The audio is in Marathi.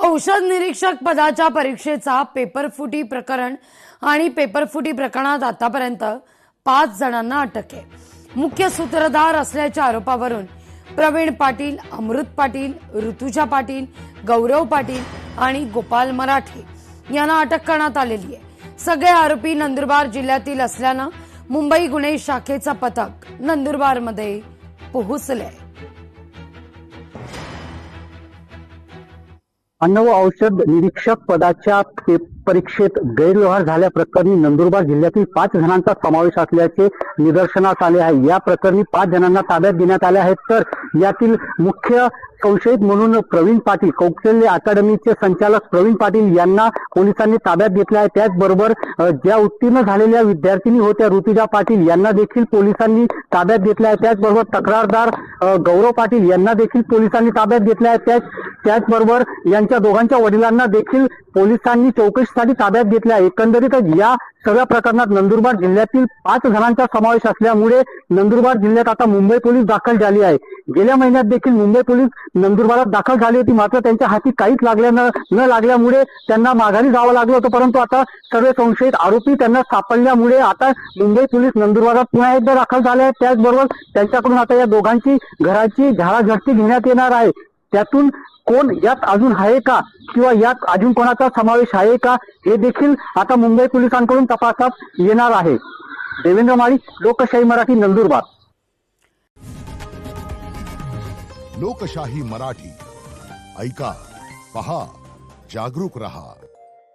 औषध निरीक्षक पदाच्या परीक्षेचा पेपरफुटी प्रकरण आणि पेपरफुटी प्रकरणात आतापर्यंत 5 जणांना अटक आहे। मुख्य सूत्रधार असल्याच्या आरोपावरून प्रवीण पाटील, अमृत पाटील, ऋतुजा पाटील, गौरव पाटील आणि गोपाल मराठे यांना अटक करण्यात आलेली आहे। सगळे आरोपी नंदुरबार जिल्ह्यातील असल्यानं मुंबई गुन्हे शाखेचा पथक नंदुरबारमध्ये पोहोचले। अन्न व औषध निरीक्षक पदाच्या परीक्षेत गैरव्यवहार झाल्याप्रकरणी नंदुरबार जिल्ह्यातील 5 जणांचा समावेश असल्याचे निदर्शनास आले आहे। या प्रकरणी 5 जणांना ताब्यात घेण्यात आले आहे। तर यातील मुख्य संशयित म्हणून प्रवीण पाटील, कौशल्य अकादमीचे संचालक प्रवीण पाटील यांना पोलिसांनी ताब्यात घेतले आहे। त्याचबरोबर ज्या उत्तीर्ण झालेल्या विद्यार्थिनी होत्या ऋतुजा पाटील यांना देखील पोलिसांनी ताब्यात घेतले आहे। त्याचबरोबर तक्रारदार गौरव पाटील यांना देखील पोलिसांनी ताब्यात घेतले आहे। त्याचबरोबर यांच्या दोघांच्या वडिलांना देखील पोलिसांनी चौकशीसाठी ताब्यात घेतले आहे। एकंदरीतच या सगळ्या प्रकरणात नंदुरबार जिल्ह्यातील 5 जणांचा समावेश असल्यामुळे नंदुरबार जिल्ह्यात आता मुंबई पोलीस दाखल झाली आहे। गेल्या महिन्यात देखील मुंबई पोलीस नंदुरबारात दाखल झाली होती, मात्र त्यांच्या हाती काहीच न लागल्यामुळे त्यांना माघारी जावं लागलं होतं। परंतु आता सर्व संशयित आरोपी त्यांना सापडल्यामुळे आता मुंबई पोलीस नंदुरबारात पुन्हा एकदा दाखल झाले आहेत। त्याचबरोबर त्यांच्याकडून आता या दोघांची घराची झाडाझडती घेण्यात येणार आहे। त्यातून कोण यात अजून आहे का किंवा यात अजून कोणाचा समावेश आहे का हे देखील आता मुंबई पोलिसांकडून तपासात येणार आहे। देवेंद्र माळी, लोकशाही मराठी, नंदुरबार। लोकशाही मराठी ऐका, पहा, जागरूक रहा।